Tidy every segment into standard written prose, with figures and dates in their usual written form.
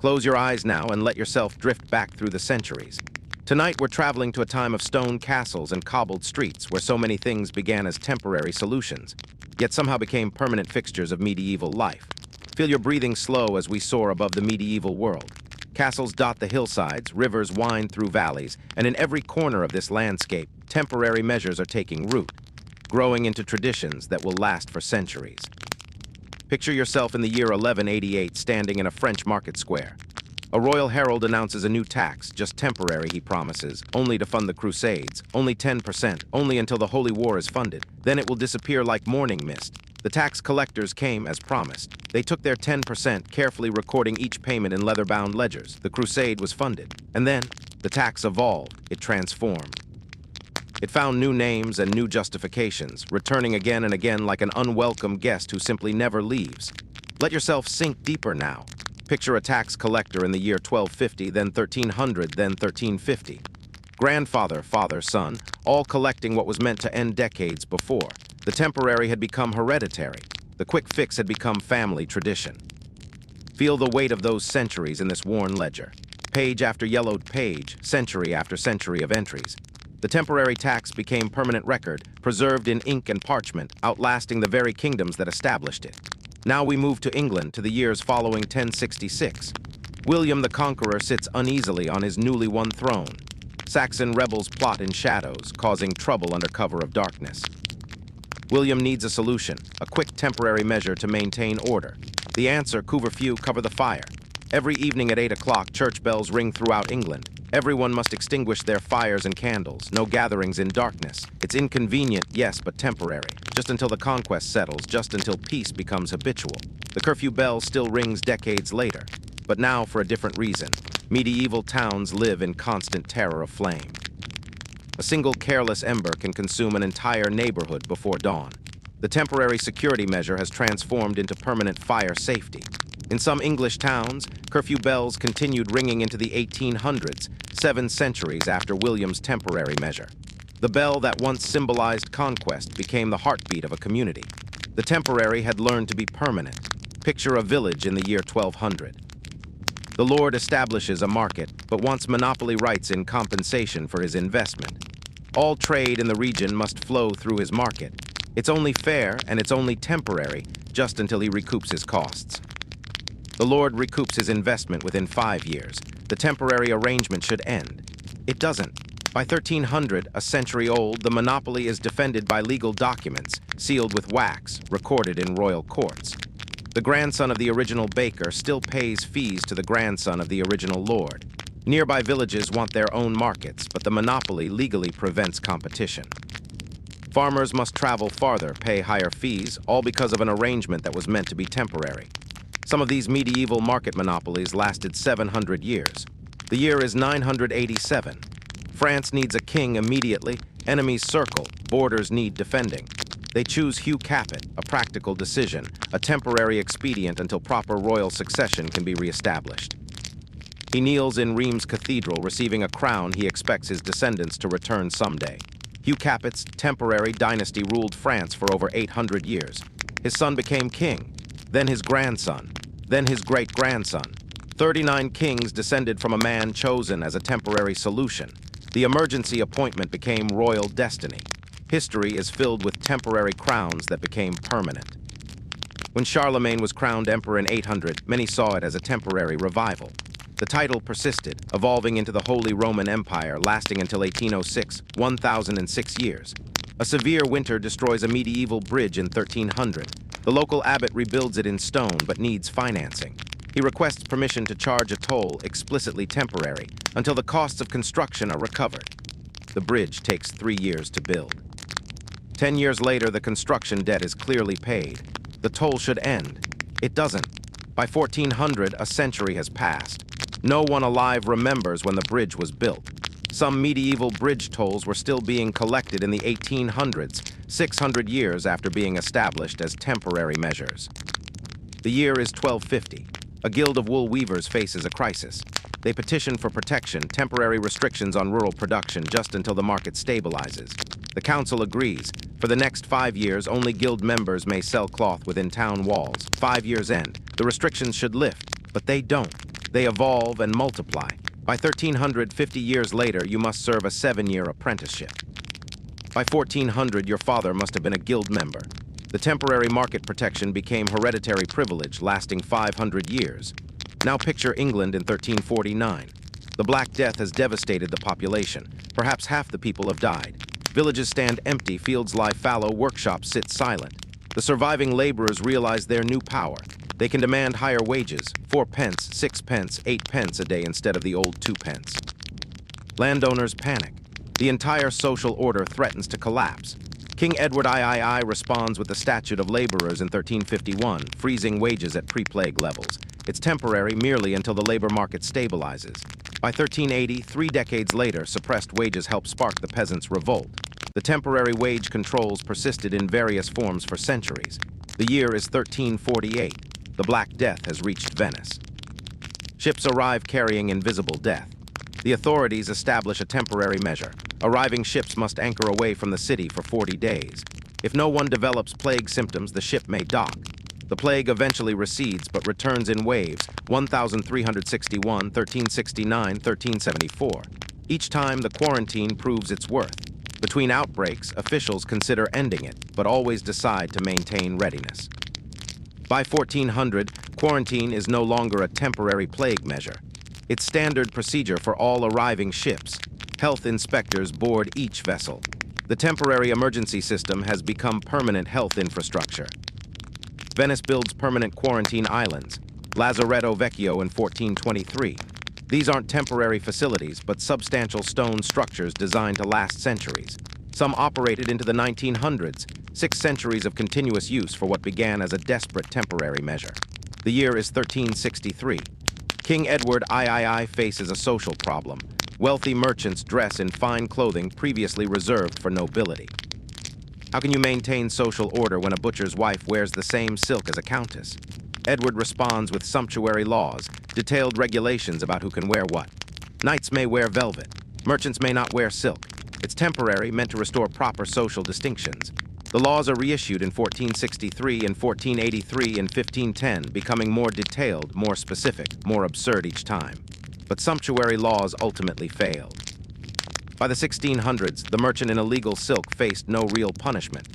Close your eyes now and let yourself drift back through the centuries. Tonight we're traveling to a time of stone castles and cobbled streets where so many things began as temporary solutions, yet somehow became permanent fixtures of medieval life. Feel your breathing slow as we soar above the medieval world. Castles dot the hillsides, rivers wind through valleys, and in every corner of this landscape, temporary measures are taking root, growing into traditions that will last for centuries. Picture yourself in the year 1188 standing in a French market square. A royal herald announces a new tax, just temporary, he promises, only to fund the Crusades, only 10%, only until the Holy War is funded. Then it will disappear like morning mist. The tax collectors came as promised. They took their 10%, carefully recording each payment in leather-bound ledgers. The crusade was funded. And then, the tax evolved. It transformed. It found new names and new justifications, returning again and again like an unwelcome guest who simply never leaves. Let yourself sink deeper now. Picture a tax collector in the year 1250, then 1300, then 1350. Grandfather, father, son, all collecting what was meant to end decades before. The temporary had become hereditary. The quick fix had become family tradition. Feel the weight of those centuries in this worn ledger. Page after yellowed page, century after century of entries. The temporary tax became permanent record, preserved in ink and parchment, outlasting the very kingdoms that established it. Now we move to England, to the years following 1066. William the Conqueror sits uneasily on his newly won throne. Saxon rebels plot in shadows, causing trouble under cover of darkness. William needs a solution, a quick temporary measure to maintain order. The answer, cover the fire. Every evening at 8 o'clock, church bells ring throughout England. Everyone must extinguish their fires and candles, no gatherings in darkness. It's inconvenient, yes, but temporary. Just until the conquest settles, just until peace becomes habitual. The curfew bell still rings decades later, but now for a different reason. Medieval towns live in constant terror of flame. A single careless ember can consume an entire neighborhood before dawn. The temporary security measure has transformed into permanent fire safety. In some English towns, curfew bells continued ringing into the 1800s, 7 centuries after William's temporary measure. The bell that once symbolized conquest became the heartbeat of a community. The temporary had learned to be permanent. Picture a village in the year 1200. The lord establishes a market, but wants monopoly rights in compensation for his investment. All trade in the region must flow through his market. It's only fair and it's only temporary, just until he recoups his costs. The lord recoups his investment within 5 years. The temporary arrangement should end. It doesn't. By 1300, a century old, the monopoly is defended by legal documents, sealed with wax, recorded in royal courts. The grandson of the original baker still pays fees to the grandson of the original lord. Nearby villages want their own markets, but the monopoly legally prevents competition. Farmers must travel farther, pay higher fees, all because of an arrangement that was meant to be temporary. Some of these medieval market monopolies lasted 700 years. The year is 987. France needs a king immediately. Enemies circle. Borders need defending. They choose Hugh Capet, a practical decision, a temporary expedient until proper royal succession can be reestablished. He kneels in Rheims Cathedral, receiving a crown he expects his descendants to return someday. Hugh Capet's temporary dynasty ruled France for over 800 years. His son became king, then his grandson, then his great-grandson. 39 kings descended from a man chosen as a temporary solution. The emergency appointment became royal destiny. History is filled with temporary crowns that became permanent. When Charlemagne was crowned emperor in 800, many saw it as a temporary revival. The title persisted, evolving into the Holy Roman Empire, lasting until 1806, 1,006 years. A severe winter destroys a medieval bridge in 1300. The local abbot rebuilds it in stone, but needs financing. He requests permission to charge a toll, explicitly temporary, until the costs of construction are recovered. The bridge takes 3 years to build. 10 years later, the construction debt is clearly paid. The toll should end. It doesn't. By 1400, a century has passed. No one alive remembers when the bridge was built. Some medieval bridge tolls were still being collected in the 1800s, 600 years after being established as temporary measures. The year is 1250. A guild of wool weavers faces a crisis. They petition for protection, temporary restrictions on rural production just until the market stabilizes. The council agrees. For the next 5 years, only guild members may sell cloth within town walls. 5 years end. The restrictions should lift, but they don't. They evolve and multiply. By 1300, 50 years later, you must serve a 7-year apprenticeship. By 1400, your father must have been a guild member. The temporary market protection became hereditary privilege lasting 500 years. Now picture England in 1349. The Black Death has devastated the population. Perhaps half the people have died. Villages stand empty, fields lie fallow, workshops sit silent. The surviving laborers realize their new power. They can demand higher wages, 4 pence, 6 pence, 8 pence a day instead of the old 2 pence. Landowners panic. The entire social order threatens to collapse. King Edward III responds with the Statute of Laborers in 1351, freezing wages at pre-plague levels. It's temporary merely until the labor market stabilizes. By 1380, 3 decades later, suppressed wages helped spark the peasants' revolt. The temporary wage controls persisted in various forms for centuries. The year is 1348. The Black Death has reached Venice. Ships arrive carrying invisible death. The authorities establish a temporary measure. Arriving ships must anchor away from the city for 40 days. If no one develops plague symptoms, the ship may dock. The plague eventually recedes but returns in waves, 1361, 1369, 1374. Each time, the quarantine proves its worth. Between outbreaks, officials consider ending it, but always decide to maintain readiness. By 1400, quarantine is no longer a temporary plague measure. It's standard procedure for all arriving ships. Health inspectors board each vessel. The temporary emergency system has become permanent health infrastructure. Venice builds permanent quarantine islands. Lazaretto Vecchio in 1423. These aren't temporary facilities, but substantial stone structures designed to last centuries. Some operated into the 1900s, 6 centuries of continuous use for what began as a desperate temporary measure. The year is 1363. King Edward III faces a social problem. Wealthy merchants dress in fine clothing previously reserved for nobility. How can you maintain social order when a butcher's wife wears the same silk as a countess? Edward responds with sumptuary laws, detailed regulations about who can wear what. Knights may wear velvet. Merchants may not wear silk. It's temporary, meant to restore proper social distinctions. The laws are reissued in 1463, in 1483, and 1510, becoming more detailed, more specific, more absurd each time. But sumptuary laws ultimately failed. By the 1600s, the merchant in illegal silk faced no real punishment.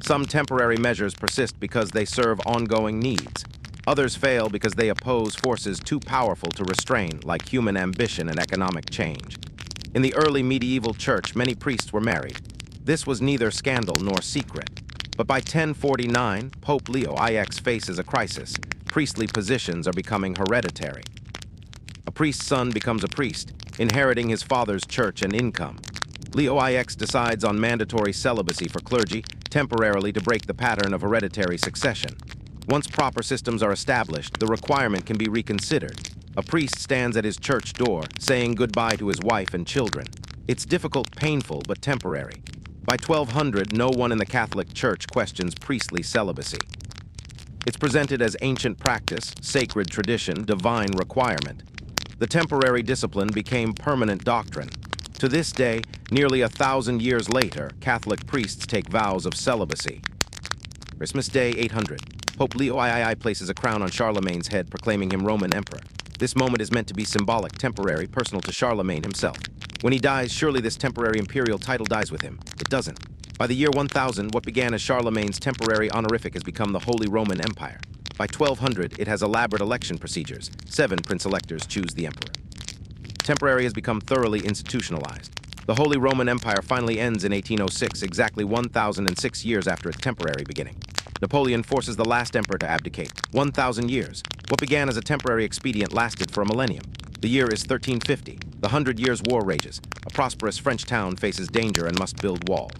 Some temporary measures persist because they serve ongoing needs. Others fail because they oppose forces too powerful to restrain, like human ambition and economic change. In the early medieval church, many priests were married. This was neither scandal nor secret. But by 1049, Pope Leo IX faces a crisis. Priestly positions are becoming hereditary. A priest's son becomes a priest, inheriting his father's church and income. Leo IX decides on mandatory celibacy for clergy, temporarily to break the pattern of hereditary succession. Once proper systems are established, the requirement can be reconsidered. A priest stands at his church door, saying goodbye to his wife and children. It's difficult, painful, but temporary. By 1200, no one in the Catholic Church questions priestly celibacy. It's presented as ancient practice, sacred tradition, divine requirement. The temporary discipline became permanent doctrine. To this day, nearly 1,000 years later, Catholic priests take vows of celibacy. Christmas Day 800. Pope Leo III places a crown on Charlemagne's head, proclaiming him Roman Emperor. This moment is meant to be symbolic, temporary, personal to Charlemagne himself. When he dies, surely this temporary imperial title dies with him. It doesn't. By the year 1000, what began as Charlemagne's temporary honorific has become the Holy Roman Empire. By 1200, it has elaborate election procedures. 7 prince-electors choose the emperor. Temporary has become thoroughly institutionalized. The Holy Roman Empire finally ends in 1806, exactly 1006 years after its temporary beginning. Napoleon forces the last emperor to abdicate. 1,000 years. What began as a temporary expedient lasted for a millennium. The year is 1350. The 100 Years' War rages. A prosperous French town faces danger and must build walls.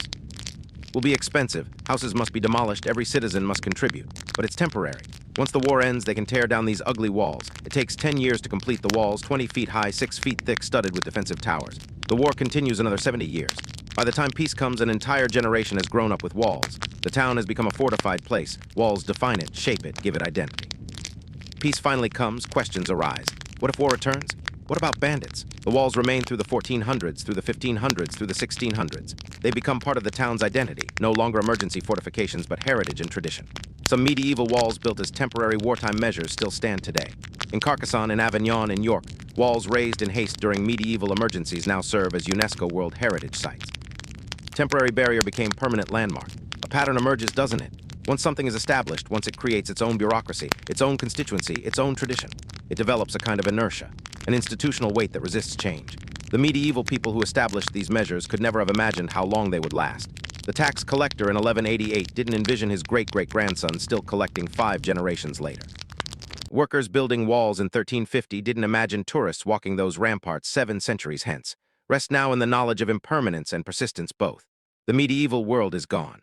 Will be expensive. Houses must be demolished. Every citizen must contribute. But it's temporary. Once the war ends, they can tear down these ugly walls. It takes 10 years to complete the walls, 20 feet high, 6 feet thick, studded with defensive towers. The war continues another 70 years. By the time peace comes, an entire generation has grown up with walls. The town has become a fortified place. Walls define it, shape it, give it identity. Peace finally comes, questions arise. What if war returns? What about bandits? The walls remain through the 1400s, through the 1500s, through the 1600s. They become part of the town's identity, no longer emergency fortifications, but heritage and tradition. Some medieval walls built as temporary wartime measures still stand today. In Carcassonne and Avignon in York, walls raised in haste during medieval emergencies now serve as UNESCO World Heritage Sites. Temporary barrier became permanent landmark. A pattern emerges, doesn't it? Once something is established, once it creates its own bureaucracy, its own constituency, its own tradition, it develops a kind of inertia, an institutional weight that resists change. The medieval people who established these measures could never have imagined how long they would last. The tax collector in 1188 didn't envision his great-great-grandson still collecting 5 generations later. Workers building walls in 1350 didn't imagine tourists walking those ramparts 7 centuries hence. Rest now in the knowledge of impermanence and persistence both. The medieval world is gone.